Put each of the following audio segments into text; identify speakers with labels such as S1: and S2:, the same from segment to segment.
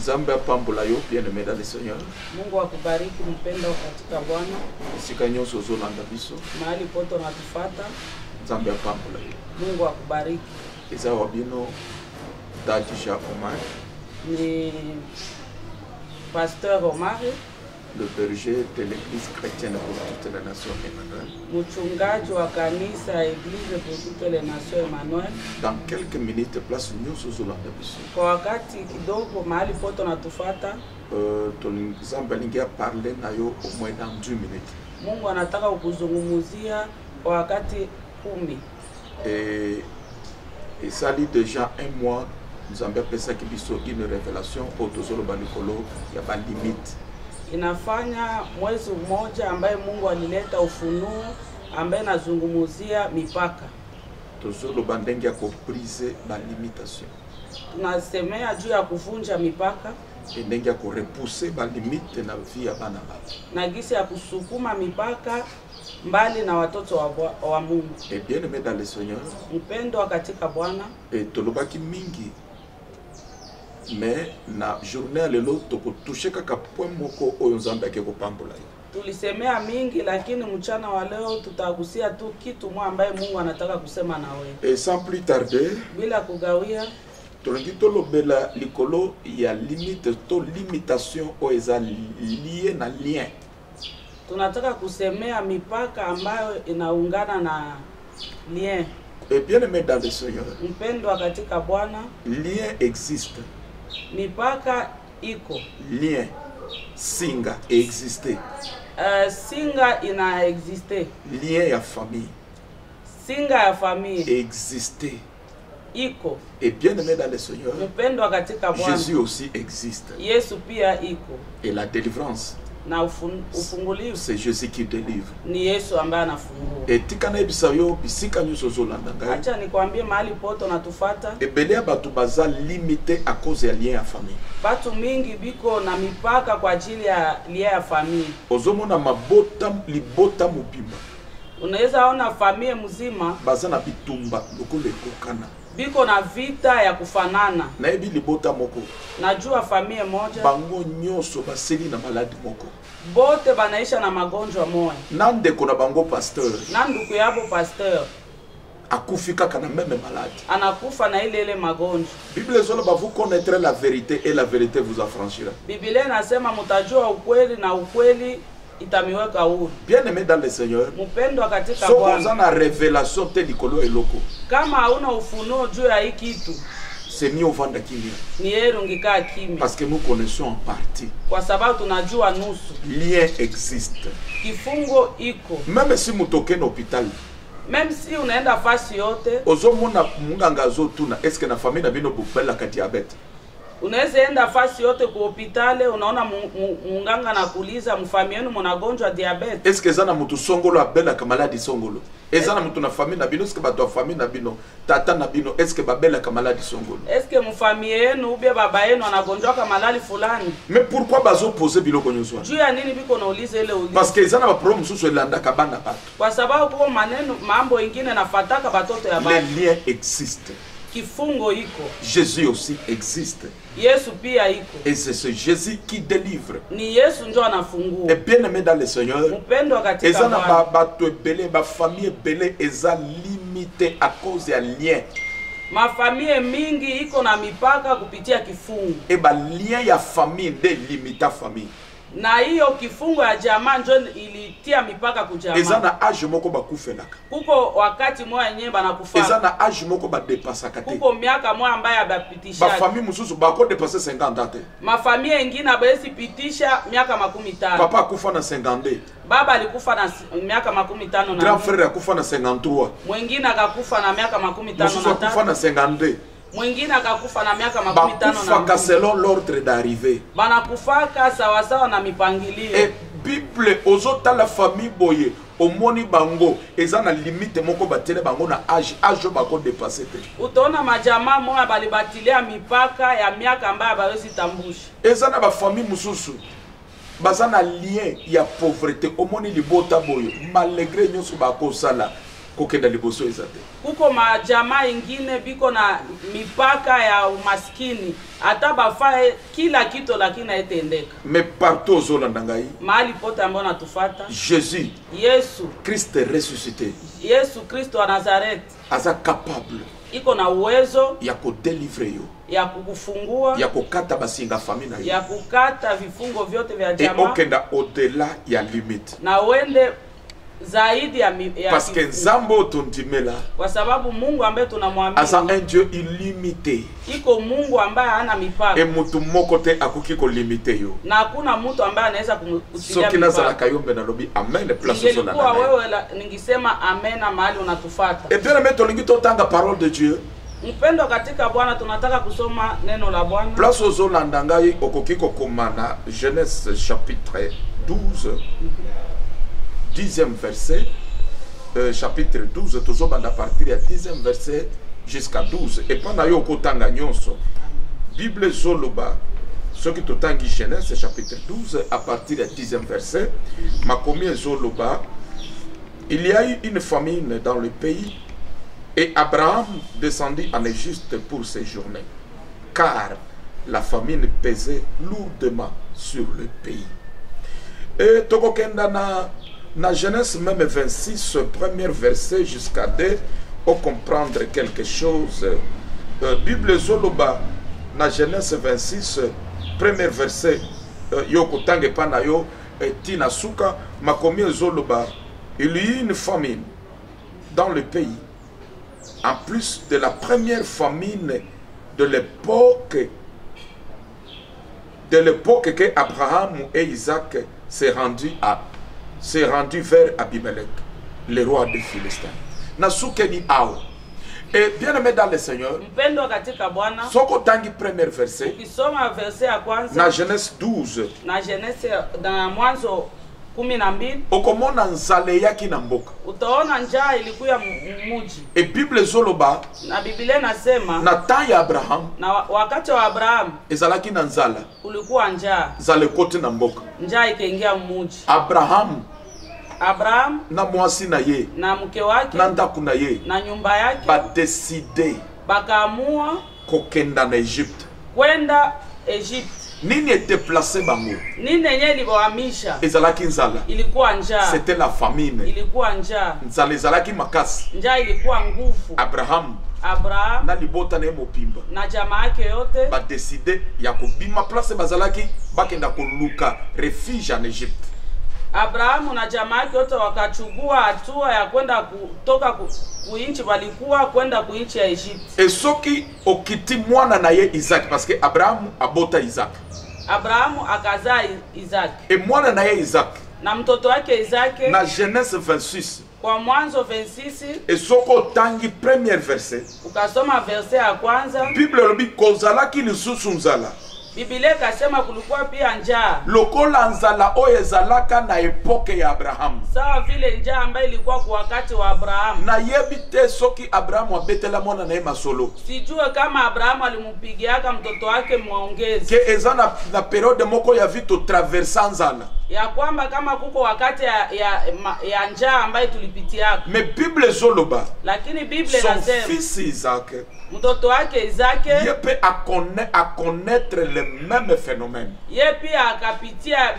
S1: Nzambe apambola yo bien-aimé dans le Seigneur.
S2: Mungu akubariki mpendo katika Bwana.
S1: Sika nyonso ozolanda biso.
S2: Mahali pote unatufata.
S1: Nzambe apambola yo.
S2: Mungu akubariki.
S1: Eza wabino Dadija Omar.
S2: Ni Pasteur Omar.
S1: Le berger de l'église chrétienne pour toutes les nations Emmanuel.
S2: Mchungaji wa kanisa Église pour toutes les nations Emmanuel.
S1: Dans quelques minutes place nyonso ozolanda biso.
S2: Kwa wakati kidogo mahali pote unatufata.
S1: Nzambe alingia parler na yo au moins dans 2 minutes.
S2: Mungu anataka kukuzungumzia kwa wakati 10.
S1: Et ça lit déjà 1 mois. Nzambe apesa kibiso une révélation autosolo balikolo ya ba limite.
S2: Inafanya mwezi mmoja ambaye Mungu alileta ufunuo ambaye nazungumzia mipaka.
S1: Tozolo bandenge ya kuprise ba limitation.
S2: Tunasemea juu ya kuvunja mipaka.
S1: Ndenge ya kurepousser ba limite na vie ya bana batu.
S2: Na gisi ya kusukuma mipaka mbali na watoto wa Mungu.
S1: Et bien-aimé dans le Seigneur.
S2: Mpendo katika Bwana.
S1: Et tolobaki mingi. Mais na journée lelo toucher kaka point moko oyo Nzambe akeko pambola yo.
S2: Tulisemea mingi lakini mchana wa leo tutagusia tu kitu mwa ambaye Mungu anataka kusema na wewe.
S1: Et sans plus tarder,
S2: bila kugawia,
S1: tolongi tolobela likolo ya limite to limitation oeza lié na lien.
S2: Tunataka kusemea mipaka ambayo inaungana na lien.
S1: Et bien-aimé dans le Seigneur.
S2: Mpendo katika Bwana.
S1: Lien existe.
S2: Mipaka iko.
S1: Lien singa existe.
S2: Singa ina existe.
S1: Lien ya famille.
S2: Singa ya famille
S1: existe.
S2: Iko.
S1: Et bien-aimé dans le Seigneur.
S2: Mpendo katika Bwana.
S1: Jésus aussi existe.
S2: Yesu pia iko.
S1: Et la délivrance.
S2: Na ufungulivu.
S1: C'est Jésus qui délivre.
S2: Ni Yesu ambaye anafungua.
S1: Et tikana ebisayo bisika nyuso zolanda ngai.
S2: Acha nikwambie mahali pote unatufata.
S1: Ebele batu baza limité à cause ya lien ya famille.
S2: Batu mingi biko na mipaka kwa ajili ya lien ya famille.
S1: Ozomona mabota libota mubimba.
S2: Unaweza ona familia mzima
S1: baza na bitumba lokole kokana.
S2: Biko na vita ya kufanana.
S1: Na ebi libota moko.
S2: Najua familia moja.
S1: Bango nyonso baseli na maladi moko.
S2: Bote banaisha na magonjwa moja.
S1: Nande kona bango pasteur.
S2: Nanduku yabo pasteur.
S1: Akufika kana même malade.
S2: Anakufa na ile magonjwa.
S1: Bible zola ba vous connaîtrez la vérité et la vérité vous affranchira.
S2: Biblia inasema mtajua ukweli na ukweli itamiweka huru.
S1: Bien-aimé dans le Seigneur.
S2: Mpendo katika
S1: Bwana. So na révélation te likolo eloko.
S2: Kama hauna ufunuo juu ya hiki kitu.
S1: C'est mieux vendre kimia.
S2: Ni heri ungekaa kimya.
S1: Parce que nous connaissons en partie.
S2: Kwa sababu tunajua nusu.
S1: Lien existe.
S2: Kifungo iko.
S1: Même si mutoke na hôpital.
S2: Même si unaenda fasi yote.
S1: Ozomona munganga zotuna est-ce que na famille na bino bopela ka diabète.
S2: Unaweza enda fasi yote ku hospitali unaona munganga nakuuliza mfami yenu mnagonjwa diabetes.
S1: Est-ce que zana mutu songolo abela ka maladie songolo? Ezana mutu na famille na bino est-ce que bato famille na bino tata na bino est-ce que babela ka maladie songolo?
S2: Est-ce que mfami yenu ube baba yenu anagonjwa ka malali fulani?
S1: Mais pourquoi bazo poser biloko nyonso?
S2: Juu ya nini biko nauliza ile uliza?
S1: Parce que ezana ba problème susu elanda ka bana bato.
S2: Kwa sababu kwa maneno mambo mengine nafataka batoto ya baba.
S1: Les liens existent.
S2: Kifungo iko.
S1: Jésus aussi existe.
S2: Yesu pia iko.
S1: Et c'est ce Jésus qui délivre.
S2: Ni Yesu ndio anafungua.
S1: Et bien-aimé dans le Seigneur.
S2: Mpendo katika
S1: Bwana. Ezana bato ebele ba famille ebele eza limité à cause ya lien.
S2: Mafamilie mingi iko na mipaka kupitia kifungo.
S1: Et ba lien ya famille de limita famille.
S2: Na hiyo kifungo ya jamaa ndio ilitia mipaka kujamaa.
S1: Ezana age moko bakufelaka.
S2: Kuko wakati moja yenyewe banakufa.
S1: Ezana age moko ba dépasaka te.
S2: Kuko miaka moja ambaye abapitisha.
S1: Ba famille mususu bako dépasser 50 ans te.
S2: Mafamilia nyingine abesi pitisha miaka 50.
S1: Papa akufa na 52.
S2: Baba alikufa na miaka 55 na.
S1: Grand frère akufa na 53.
S2: Mwingine akakufa na miaka 55
S1: Mususu akufa na 52.
S2: Mwingine akakufa na miaka 55 na.
S1: Bakufaka selon l'ordre d'arrivée.
S2: Banakufaka sawa sawa na mipangilio.
S1: Et Bible ozota la famille boye omoni bango ezana limite moko batele bango na age bako dépasser te.
S2: Utaona majamaa moja balibatilia mipaka ya miaka ambayo bawezi tambusha.
S1: Ezana ba famille mususu bazana lien ya pauvreté omoni libota boye malgré nyonso bako sala kokenda liboso ezate.
S2: Kuko majamaa ingine biko na mipaka ya umaskini. Hata bafae kila kitu lakini haitendeka.
S1: Mais partout ozolanda ngai.
S2: Mahali pote ambao natufata.
S1: Jésus.
S2: Yesu.
S1: Christ est ressuscité.
S2: Yesu Kristo wa Nazareth.
S1: Aza capable.
S2: Iko na uwezo
S1: ya ko délivrer yo.
S2: Ya kukufungua.
S1: Ya kokata basinga famille na yo.
S2: Ya kukata vifungo vyote vya
S1: Et
S2: jamaa.
S1: okenda au-delà ya limite.
S2: Na uende zaidi ya
S1: parce que Nzambo tondimela.
S2: Kwa sababu Mungu ambaye tunamwamini.
S1: Asa un Dieu illimité.
S2: Iko Mungu ambaye hana mipaka.
S1: Et mutu moko te akuki ko limité yo.
S2: Na hakuna mtu ambaye anaweza kumutilia mipaka.
S1: Soki nazala kayombe na lobi amen le place zo na.
S2: Ningekuwa wewe ningisema amen na mahali unatufuata.
S1: Et bien mais tolingi totanga parole de Dieu.
S2: Mpendo katika Bwana tunataka kusoma neno la Bwana.
S1: Place ozo landangai okoki kokomana Genèse chapitre 12. 10e verset, chapitre 12, toujours à partir du 10e verset jusqu'à 12. Et pendant yoko tanga nyonso, Bible zoloba, ce qui totangi Genèse chapitre 12, à partir du 10e verset, makomi zoloba, il y a eu une famine dans le pays, et Abraham descendit en Égypte pour séjourner, car la famine pesait lourdement sur le pays. Et tokokenda na Genèse même 26, premier verset jusqu'à 2, pour comprendre quelque chose. Bible Zoloba, na Genèse 26, premier verset, Yoko Tange Panayo, Tina Suka, Makomi Zoloba, il y eut une famine dans le pays, en plus de la première famine de l'époque que Abraham et Isaac s'est rendu vers Abimelech, le roi des Philistins. Nasukeni ao. Et bien aimé dans le Seigneur,
S2: mpendo katika Bwana,
S1: soko tangi premier verset,
S2: ukisoma verset ya kwanza
S1: na Genèse 12,
S2: na Genèse na Mwanzo 12,
S1: okomona nzale yaki na mboka.
S2: Utaona njaa ilikuwa mmuji.
S1: Et Bible zoloba,
S2: na Biblia nasema
S1: na temps ya Abraham,
S2: na wakati wa Abraham
S1: ezalaki na nzala,
S2: kulikuwa njaa.
S1: zale kote na mboka.
S2: Njaa ikaingia mmuji.
S1: Abraham
S2: na
S1: mwasi na ye,
S2: na mke wake,
S1: na ndaku na ye,
S2: na nyumba yake,
S1: ba décider
S2: bakaamua
S1: kokenda na Egypte.
S2: Kwenda Egypte.
S1: Nini était placé bango?
S2: Nini yenye libawamisha?
S1: Ezalaki nzala.
S2: Ilikuwa njaa.
S1: C'était la famine.
S2: Ilikuwa njaa.
S1: Nzala ezalaki makasi.
S2: Njaa ilikuwa nguvu.
S1: Abraham
S2: na
S1: libota na mopimba,
S2: na jamaa yake yote
S1: ba décider ya kobima place bazalaki bakenda koluka refuge en Egypte.
S2: Abrahamu na jamaa yake yote wakachukua hatua ya kwenda kutoka kuinchi walikuwa kwenda kuinchi ya Egypte.
S1: Et soki okiti mwana na ye Isaac, parce que Abraham abota Isaac.
S2: Abrahamu akazaa Isaac.
S1: Et mwana na ye Isaac,
S2: na mtoto wake Isaac,
S1: na Genèse 26,
S2: kwa Mwanzo 26,
S1: et soko tangi premier verset,
S2: ukasoma verset ya kwanza,
S1: Bible lobi kozalaki lisusu nzala.
S2: Biblia kasema kulikuwa pia njaa.
S1: Lokola nzala oyo ezalaka na epoke ya Abraham.
S2: Sawa vile njaa ambayo ilikuwa kwa wakati wa Abraham.
S1: Na yebite soki Abraham abetela mwana na ye masolo.
S2: Sijue kama Abraham alimupigiaka mtoto wake muongezi.
S1: Ke eza na periode moko ya vito traversa nzala.
S2: Ya kwamba kama kuko wakati ya njaa ambayo tulipitiaka.
S1: Mais Bible zoloba.
S2: Lakini Biblia
S1: inasema
S2: son
S1: fils Isaac,
S2: mtoto wake Isaac,
S1: yepe à connaître le même phénomène.
S2: Yepi akapitia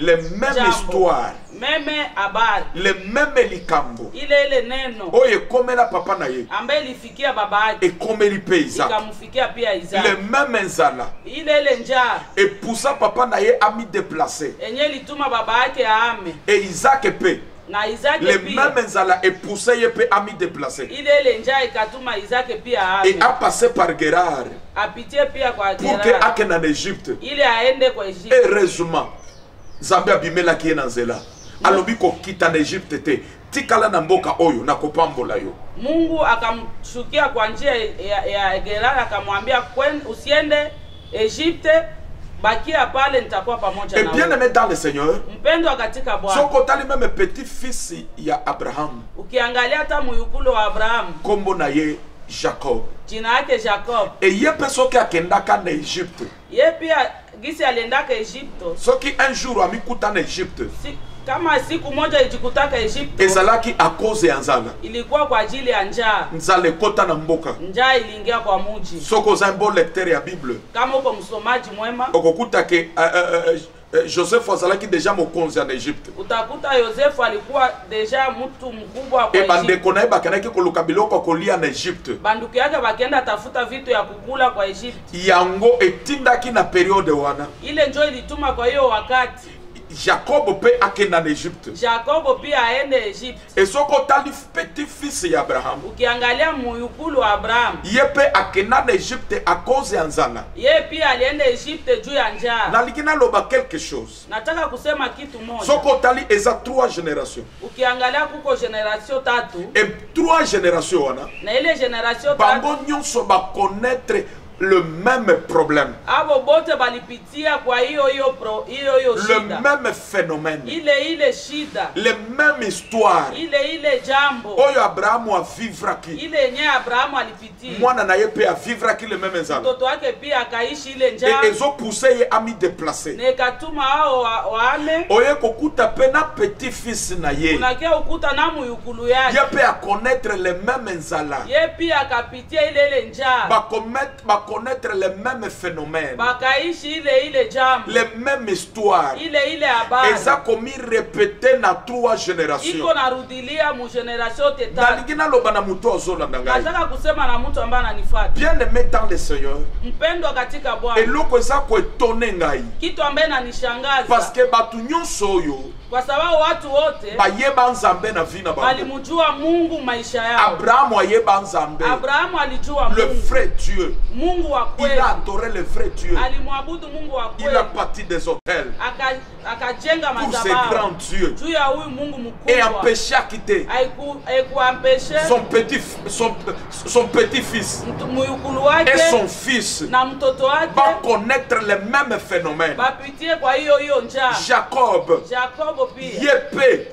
S1: les mêmes histoires.
S2: Meme habari.
S1: Le même likambo.
S2: Ile neno.
S1: Oye komela papa na ye.
S2: Ambaye ilifikia baba yake.
S1: Et komeli pe Isaac.
S2: Ikamfikia pia Isaac.
S1: Le même nzala.
S2: Ile njaa.
S1: Et poussa papa na ye ami déplacé.
S2: Enye lituma baba yake aame.
S1: Et Isaac pe.
S2: Na Isaac
S1: le même nzala et poussé ye pe ami déplacé.
S2: Ile njaa ikatuma Isaac pia aame.
S1: Et a passé par Guérar.
S2: Apitie pia kwa Guérar.
S1: Pour que aken en Égypte.
S2: Ile aende kwa Egypte.
S1: Heureusement. Zambe abimela ki na nzela. Alobi ko kita na Egypte te. Tikala na mboka oyo na kopambola yo.
S2: Mungu akamshukia kwa njia ya Guérar akamwambia usiende Egypte, bakia pale nitakuwa pamoja nawe.
S1: Et bien aimé dans le Seigneur.
S2: Mpendwa katika Bwana.
S1: Soko tali même petit fils ya Abraham.
S2: Ukiangalia hata muyukulo wa Abraham.
S1: Kombo na ye Jacob.
S2: Jina yake Jacob.
S1: Et yepe soki akendaka na Egypte.
S2: Ye pia gisi aliendaka Egypte.
S1: Soki un jour amikuta na Egypte.
S2: Kama siku moja ijikutaka Egypte
S1: ezalaki à cause ya nzala.
S2: ilikuwa kwa ajili ya njaa.
S1: Nzala ekota na mboka.
S2: Njaa iliingia kwa mji.
S1: Soko oza un bon lecteur ya Bible.
S2: Kama uko msomaji mwema,
S1: okokuta ke Joseph azalaki déjà mokonzi en Égypte.
S2: Utakuta Yosefu alikuwa deja mtu mkubwa kwa
S1: Egypte. E bandeko na ye bakanaki koluka biloko kolia en Égypte.
S2: Banduku yake bakenda tafuta vitu ya kukula kwa Egypte.
S1: Yango etindaki na periode wana.
S2: Ile njoo ilituma kwa hiyo wakati
S1: Jacob pe akenda en Égypte.
S2: Jacob pia aende Egypte.
S1: Et soko tali petit fils ya Abraham.
S2: Ukiangalia muyukulu wa Abraham.
S1: Ye pe akenda en Égypte à cause ya nzala.
S2: Ye pia alienda Egypte juu ya njaa.
S1: Na likina loba quelque chose.
S2: Nataka kusema kitu moja.
S1: Soko tali eza 3 générations.
S2: Ukiangalia kuko generation 3.
S1: Et 3 générations wana.
S2: Na ile generation 3.
S1: Bango nyonso ba connaître le même problème.
S2: Abo bote balipitia kwa hiyo shida.
S1: Le même phénomène.
S2: Ile shida.
S1: Les mêmes histoires.
S2: Ile jambo.
S1: Oyo Abraham a vivre ki.
S2: Ile yenye Abraham alipitia.
S1: Mwana na ye pe a vivre ki le même nzala.
S2: Mtoto wake pia akaishi ile njaa.
S1: Et ezo pousser ye ami déplacer.
S2: Nekatuma hao waame.
S1: Oye kokuta pe na petit fils na ye.
S2: Unakia ukuta na muyukulu yake.
S1: Ye pe a connaître les mêmes nzala.
S2: Ye pia akapitia ile njaa.
S1: Connaître les mêmes phénomènes,
S2: les
S1: mêmes histoires, et ça comme répété dans 3 générations. Bien aimé dans le Seigneur, et l'autre ça ko étonné ngai, parce que batu nyonso yo
S2: kwa sababu watu wote
S1: bayeba nzambe na vina ba
S2: walimjua Mungu maisha yao.
S1: Abraham ayeba nzambe.
S2: Abraham alijua Mungu.
S1: Le vrai Dieu.
S2: Mungu wa kweli.
S1: Il a adoré le vrai Dieu.
S2: Alimwabudu Mungu wa kweli.
S1: Il a bâti des hôtels.
S2: Akajenga
S1: madhabahu. Pour ce grand Dieu.
S2: Juu ya huyu Mungu mkubwa.
S1: Et empêcha quitter.
S2: Haikuempeshe
S1: son petit-fils.
S2: Muyukulu wake.
S1: Et son fils.
S2: Na mtoto wake.
S1: Va connaître les mêmes phénomènes.
S2: Bapitie kwa hiyo njaa.
S1: Jacob. Yepé,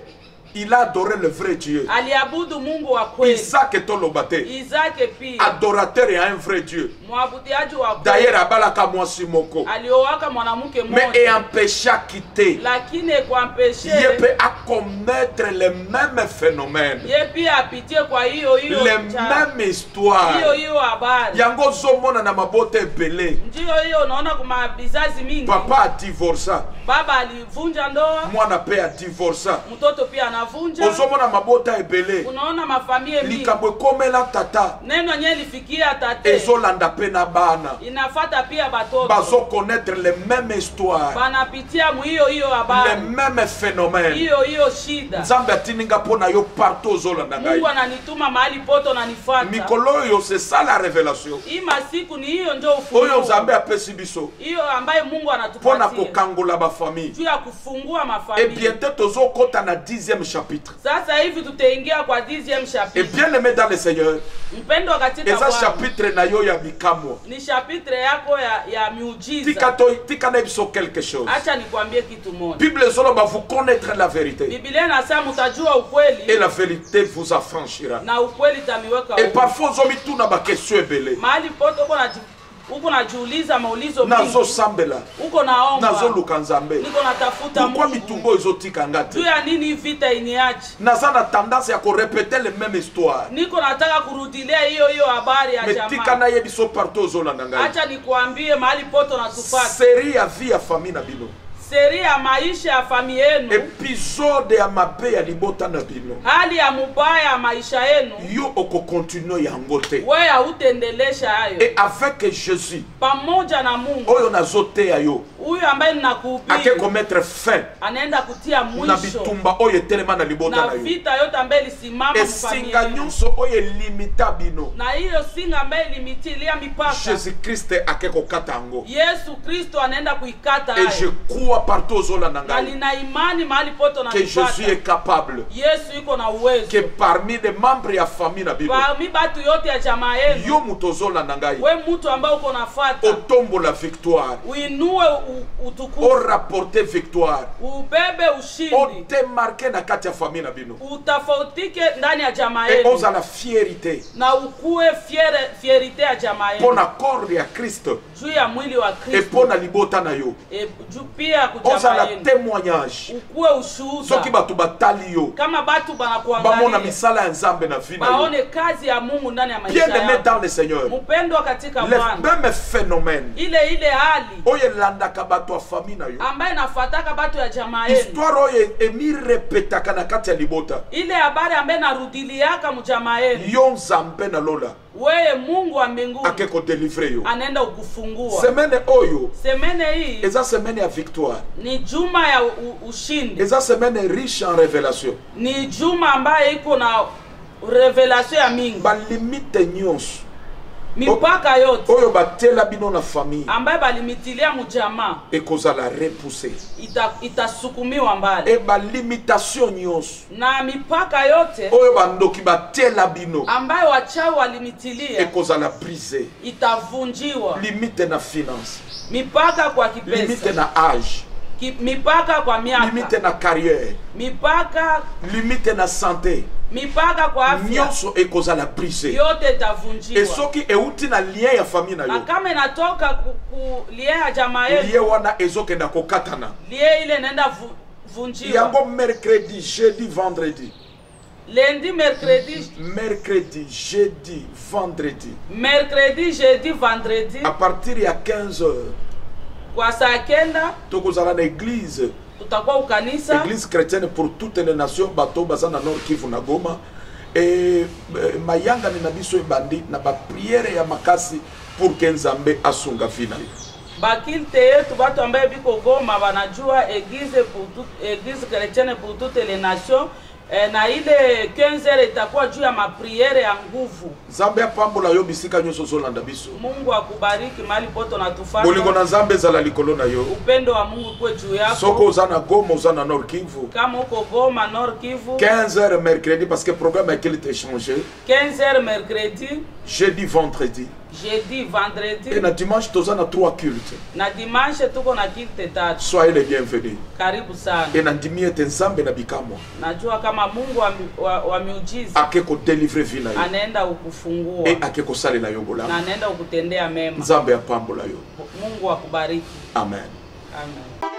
S1: il a adoré le vrai Dieu.
S2: Aliabudu Mungu wa kweli.
S1: Isaac tolobate.
S2: Isaac pia.
S1: Adorateur et un vrai Dieu.
S2: Mwabudiaji wa kweli.
S1: D'ailleurs abalaka mwasi moko.
S2: Aliowaka mwanamke mmoja.
S1: Mais et empêcha quitter.
S2: Lakini kuempeshe.
S1: Yepé a commettre les mêmes phénomènes.
S2: Yepi apitie kwa hiyo
S1: les mêmes histoires.
S2: Hiyo habari.
S1: Yango zomona na mabote belé.
S2: Ndio hiyo unaona kuma bizazi mingi.
S1: Papa a divorcé.
S2: Baba alivunja ndoa.
S1: Mwana pe a divorcé.
S2: Mtoto pia anavunja.
S1: Ozomona mabota ebele.
S2: Unaona mafamilia mingi.
S1: Likabwe komela tata.
S2: Neno nye lifikia tate.
S1: Ezolanda pe na bana.
S2: Inafata pia batoto.
S1: Bazo connaître les mêmes histoires.
S2: Banapitia mu hiyo habari.
S1: Les mêmes phénomènes.
S2: Hiyo shida.
S1: Nzambe atininga pona yo partout ozolanda ngai.
S2: Mungu ananituma mahali poto na nifuata.
S1: Mikolo yo c'est ça la révélation.
S2: Hii masiku ni hiyo ndio ufunuo.
S1: Oyo Nzambe apesi biso.
S2: Hiyo ambaye Mungu anatupatia.
S1: Pona kokangola ba famille.
S2: Juu ya kufungua mafamilia.
S1: Et bientôt tozokota na 10e chapitre.
S2: Sasa hivi tutaingia kwa 10e chapitre.
S1: Et bien aimé dans le Seigneur.
S2: Mpendo katika
S1: Bwana. Eza chapitre na yo ya bikamwa.
S2: Ni chapitre yako ya miujiza.
S1: Tika na biso quelque chose.
S2: Acha nikwambie kitu moja.
S1: Bible solo ba vous connaître la vérité.
S2: Biblia inasema mtajua ukweli.
S1: Et la vérité vous affranchira.
S2: Na ukweli tamiweka.
S1: Et parfois zomi tuna ba question ebele.
S2: Mahali poto uko najiuliza maulizo mingi.
S1: Nazo sambela.
S2: Uko naomba.
S1: Nazo luka Nzambe.
S2: Niko natafuta Mungu.
S1: Pourquoi mitumbo ezotika ngati?
S2: Juu ya nini vita iniachi?
S1: Naza na tendance ya ko répéter les mêmes histoires.
S2: Niko nataka kurudilia hiyo habari ya jamaa.
S1: Metika na yebiso partout zolanda ngai.
S2: Acha nikwambie mahali poto natupata.
S1: Série ya vie ya famille na bino.
S2: Seri ya maisha ya familia yenu.
S1: Episode ya mabe ya libota na bino.
S2: Hali ya mubaya ya maisha yenu.
S1: Yo oko continue yango te.
S2: Wewe hautendelesha hayo.
S1: Et avec Jésus.
S2: Pamoja na Mungu.
S1: Oyo nazote ya yo.
S2: Huyu ambaye ninakuhubiri.
S1: Ake commettre fin.
S2: Anaenda kutia mwisho.
S1: Na bitumba oyo telema na libota na yo.
S2: Na vita yote ambaye lisimama
S1: mu familia. Esinga nyonso oyo limita bino.
S2: Na hiyo singa ambaye limitilia mipaka.
S1: Jésus Christ ake kokata ngo.
S2: Yesu Kristo anaenda kuikata hayo.
S1: Et je crois partout aux
S2: que
S1: Jésus est capable. Que parmi les membres de la famille na Bible. Yo mutozola nangai. Otombo la victoire.
S2: utukufu,
S1: o rapporter victoire,
S2: ubebe
S1: o
S2: ushindi,
S1: démarquer na kati ya famille na bino,
S2: utafautike ndani ya jamaa
S1: et
S2: yenu,
S1: oza la fierté
S2: na ukue fierite ya jamaa yenu
S1: pona corps ya Christ
S2: juu ya mwili wa
S1: et
S2: Kristo,
S1: pona libota na yo,
S2: juu pia
S1: oza
S2: kujamaa
S1: la
S2: yenu
S1: témoignage
S2: ukue ushuhuda.
S1: soki batu batali yo
S2: Kama batu
S1: bamona
S2: banakuangalia
S1: misala ya Nzambe na vie na yo.
S2: baone kazi ya Mungu ndani ya maisha
S1: Bien-aimé
S2: yako.
S1: dans le Seigneur,
S2: Mpendwa katika
S1: le
S2: Bwana,
S1: même phénomène
S2: ile hali
S1: oyo elandaka bato ya famille na yo,
S2: ambaye nafataka batu ya jamaa yenu,
S1: histoire oyo emirepetaka na kati ya libota,
S2: ile habari ambaye narudiliaka mjamaa yenu,
S1: yo Nzambe na lola
S2: weye Mungu wa mbinguni
S1: ake kodelivre yo.
S2: anaenda ukufungua.
S1: Semaine oyo
S2: Semene hii
S1: eza semaine ya victoire,
S2: ni juma ya ushindi,
S1: eza semaine riche en révélation.
S2: ni juma ambaye iko na revelation ya mingi,
S1: Balimite nyonso
S2: mipaka yote
S1: oyo batela bino na famille
S2: ambaye balimitilia mjamaa
S1: ekozala repoussé,
S2: itasukumiwa mbali,
S1: e balimitation nyonso
S2: na mipaka yote
S1: oyo bandoki batela bino
S2: ambayo wachawi walimitilia
S1: ekozala brisé.
S2: itavunjiwa.
S1: Limite na finance,
S2: Mipaka kwa
S1: limite
S2: kipesa,
S1: na âge,
S2: mipaka kwa
S1: limite
S2: miaka,
S1: na carrière,
S2: mipaka
S1: limite na santé,
S2: mipaka kwa afya,
S1: nyonso ekozala brisé.
S2: yote
S1: Et
S2: itavunjiwa.
S1: soki euti na lien ya famille na
S2: Na
S1: yo,
S2: kama inatoka lie ya jamaa
S1: lien
S2: yetu,
S1: wana ezokenda kokatana.
S2: lie ile nenda vunjiwa.
S1: Yango mercredi, jeudi, vendredi,
S2: Lundi,
S1: mercredi, jeudi, vendredi,
S2: mercredi, jeudi, vendredi,
S1: à partir ya 15 heures,
S2: kwa saa kenda
S1: tokozala na église,
S2: tutakuwa ukanisa,
S1: église chrétienne pour toutes les nations, bato baza na Nord Kivu na Goma, et mayanga ni na biso ebandi na ba prière ya makasi pour que Nzambe asunga vina yo.
S2: bakilte yetu batu ambaye biko Goma banajua église chrétienne pour toutes les nations. Na ile 15 heures itakuwa juu ya mapriere ya nguvu.
S1: Nzambe apambola yo bisika nyonso zolanda biso.
S2: Mungu akubariki mahali pote natufanya.
S1: Bolingo na Nzambe zala likolo na yo.
S2: Upendo wa Mungu kwa juu yako.
S1: Soko uzana Goma, uzana Nord Kivu.
S2: Kama uko Goma, Nord Kivu.
S1: 15 heures mercredi parce que programme a été échangé.
S2: 15 heures mercredi.
S1: Jeudi, vendredi.
S2: Jeudi, vendredi.
S1: Et na dimanche tozana 3 cultes.
S2: Na dimanche tuko na kilte tatu.
S1: Soyez les bienvenus.
S2: Karibu sana.
S1: Et na ndimi ete Nzambe na bikamwa.
S2: Najua kama Mungu wa miujiza
S1: Akeko délivrer vie na yo.
S2: anaenda ukufungua.
S1: Et akeko salela yo bola.
S2: Na anaenda ukutendea mema.
S1: Nzambe apambola yo.
S2: Mungu akubariki.
S1: Amen.
S2: Amen.